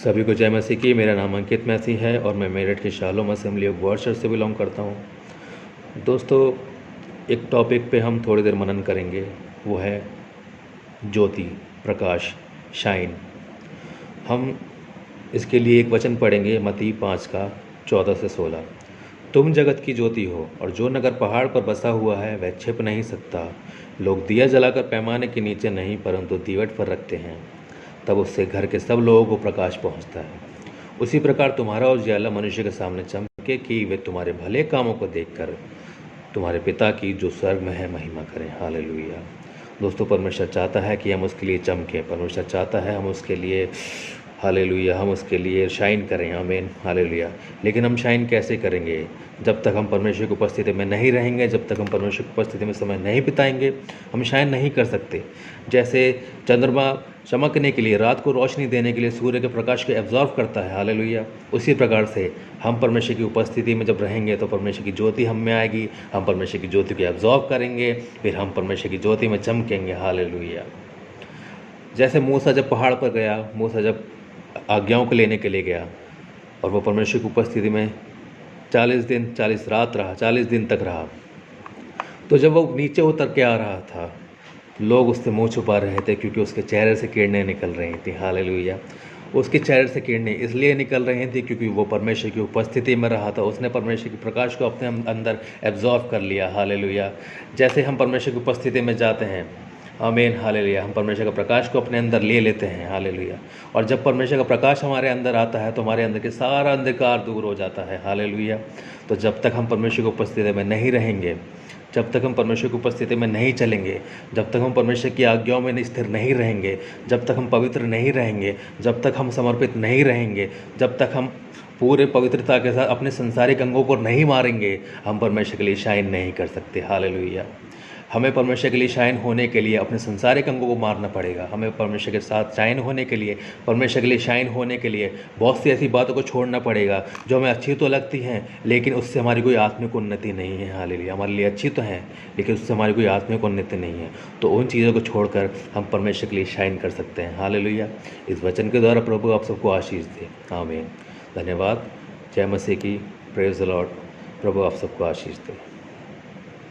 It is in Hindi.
सभी को जय मसीह की। मेरा नाम अंकित मैसी है और मैं मेरठ के shalom assembly of God church से बिलोंग करता हूँ। दोस्तों, एक टॉपिक पे हम थोड़ी देर मनन करेंगे, वो है ज्योति, प्रकाश, शाइन। हम इसके लिए एक वचन पढ़ेंगे, मत्ती 5 का 14 से 16। तुम जगत की ज्योति हो, और जो नगर पहाड़ पर बसा हुआ है वह छिप नहीं सकता। लोग दिया जलाकर पैमाने के नीचे नहीं परंतु दीवट पर रखते हैं, तब उससे घर के सब लोगों को प्रकाश पहुंचता है। उसी प्रकार तुम्हारा उजियाला मनुष्य के सामने चमके कि वे तुम्हारे भले कामों को देखकर तुम्हारे पिता की जो स्वर्ग में है महिमा करें। हालेलुया। दोस्तों, परमेश्वर चाहता है कि हम उसके लिए चमकें। परमेश्वर चाहता है हम उसके लिए हालेलुया हम उसके लिए शाइन करें। आमीन, हालेलुया। लेकिन हम शाइन कैसे करेंगे? जब तक हम परमेश्वर की उपस्थिति में नहीं रहेंगे, जब तक हम परमेश्वर की उपस्थिति में समय नहीं बिताएंगे, हम शाइन नहीं कर सकते। जैसे चंद्रमा चमकने के लिए, रात को रोशनी देने के लिए सूर्य के प्रकाश को एब्जॉर्व करता है, हालेलुया, उसी प्रकार से हम परमेश्वर की उपस्थिति में जब रहेंगे तो परमेश्वर की ज्योति हम में आएगी। हम परमेश्वर की ज्योति को एब्जॉर्व करेंगे, फिर हम परमेश्वर की ज्योति में चमकेंगे। हालेलुया। जैसे मूसा जब पहाड़ पर गया, मूसा जब आज्ञाओं को लेने के लिए गया और वो परमेश्वर की उपस्थिति में 40 दिन 40 रात रहा, 40 दिन तक रहा, तो जब वो नीचे उतर के आ रहा था, लोग उससे मुंह छुपा रहे थे क्योंकि उसके चेहरे से किरणें निकल रही थी। हालेलुया। उसके चेहरे से किरणें इसलिए निकल रही थी क्योंकि वो परमेश्वर की उपस्थिति में रहा था। उसने परमेश्वर के प्रकाश को अपने अंदर एब्जॉर्व कर लिया। हालेलुया। जैसे हम परमेश्वर की उपस्थिति में जाते हैं, आमीन, हालेलुया, हम परमेश्वर का प्रकाश को अपने अंदर ले लेते हैं। हालेलुया। और जब परमेश्वर का प्रकाश हमारे अंदर आता है तो हमारे अंदर के सारा अंधकार दूर हो जाता है। हालेलुया। तो जब तक हम परमेश्वर की उपस्थिति में नहीं रहेंगे, जब तक हम परमेश्वर की उपस्थिति में नहीं चलेंगे, जब तक हम परमेश्वर की आज्ञाओं में स्थिर नहीं रहेंगे, जब तक हम पवित्र नहीं रहेंगे, जब तक हम समर्पित नहीं रहेंगे, जब तक हम पूरे पवित्रता के साथ अपने संसारिक अंगों को नहीं मारेंगे, हम परमेश्वर के लिए शाइन नहीं कर सकते। हालेलुया। हमें परमेश्वर के लिए शाइन होने के लिए अपने संसारिक अंगों को मारना पड़ेगा। हमें परमेश्वर के साथ शाइन होने के लिए, परमेश्वर के लिए शाइन होने के लिए बहुत सी ऐसी बातों को छोड़ना पड़ेगा जो हमें अच्छी तो लगती हैं, लेकिन उससे हमारी कोई आत्मिक उन्नति नहीं है। हालेलुया। हमारे लिए अच्छी तो हैं, लेकिन उससे हमारी कोई आत्मिक उन्नति नहीं है। तो उन चीज़ों को छोड़कर हम परमेश्वर के लिए शाइन कर सकते हैं। हालेलुया। इस वचन के द्वारा प्रभु आप सबको आशीष दे। आमीन। धन्यवाद। जय मसीह की। Praise the Lord. प्रभु आप सबको आशीष दे।